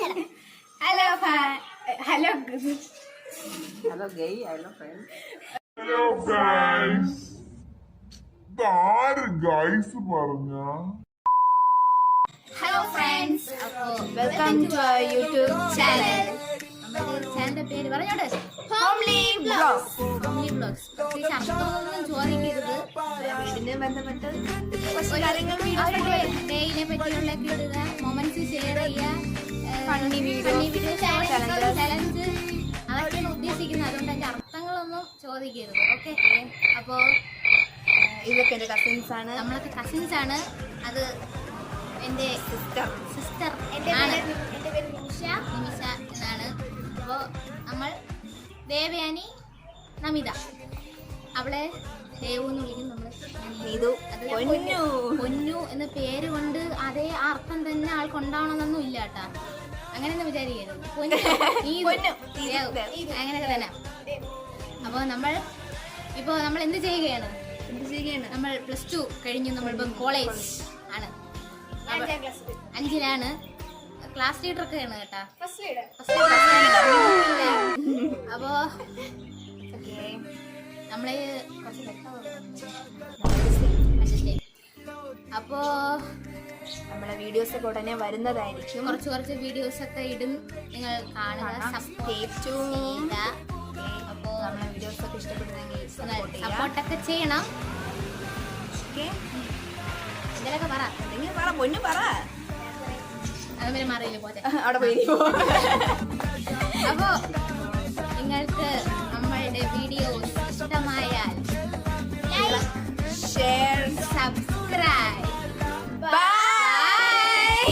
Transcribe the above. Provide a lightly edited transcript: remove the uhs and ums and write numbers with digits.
Hello, hello, Hello gay, hello friend. Hello guys. ഇതാര് guys പറഞ്ഞ hello friends. Welcome to our YouTube channel. നമ്മുടെ ചാനലിന്റെ പേര് പറഞ്ഞോട്ടെ, Homely Vlogs. Homely Vlogs. ഈ ശബ്ദമൊന്നും ചോദിക്കരുത്. ഇതിനെ ബന്ധപ്പെട്ട് ഡേയിനെ പറ്റിയുള്ള ഇടുക, മൊമെന്റ്സ് ഷെയർ ചെയ്യുക, ഫണ്ണി വീഡിയോ ചലഞ്ച് അതൊക്കെയാണ് ഉദ്ദേശിക്കുന്നത്. അതുകൊണ്ട് അതിന്റെ അർത്ഥങ്ങളൊന്നും ചോദിക്കരുത്. ഓക്കെ, അപ്പോ ഇതൊക്കെ എന്റെ കസിൻസ് ആണ്. നമ്മളൊക്കെ കസിൻസ് ആണ്. അത് എന്റെ സിസ്റ്റർ ആണ്. എന്റെ പേര് നിമിഷ എന്നാണ്. അപ്പോൾ നമ്മൾ ദേവയാനി നമിത, അവളെ ദേവു എന്ന് വിളിക്കും. നമ്മൾ പൊന്നു എന്ന പേര് കൊണ്ട് അതേ അർത്ഥം തന്നെ ആൾക്കുണ്ടാവണമെന്നൊന്നും ഇല്ല കേട്ടാ, അങ്ങനെയൊന്നും വിചാരിക്കരുത്. അങ്ങനെയൊക്കെ തന്നെ. അപ്പോൾ നമ്മൾ എന്ത് ചെയ്യുകയാണ്? നമ്മൾ +2 കഴിഞ്ഞു. നമ്മളിപ്പം കോളേജ് ആണ്, 5ലാണ്. ക്ലാസ് ലീഡർ ഒക്കെയാണ് കേട്ടാ. അപ്പോ നമ്മള് അപ്പോ നമ്മളെ വീഡിയോസ് ഒക്കെ ഉടനെ വരുന്നതായിരിക്കും. കുറച്ച് വീഡിയോസ് ഒക്കെ ഇടും, നിങ്ങൾ കാണുക, സബ്സ്ക്രൈബ് ചെയ്യുക. അപ്പോ നമ്മളെ വീഡിയോസ് ഒക്കെ ഇഷ്ടപ്പെടുന്നെങ്കിൽ സപ്പോർട്ടൊക്കെ ചെയ്യണം. എന്തെങ്കിലുമൊക്കെ പറ, പൊന്നു പറ. അതുവരെ മാറിയില്ല പോട്ടെ, അവിടെ പോയി. അപ്പോ നിങ്ങൾക്ക് നമ്മളുടെ വീഡിയോ ഇഷ്ടമായാൽ ഷെയർ, സബ്സ്ക്രൈബ്. ബൈ.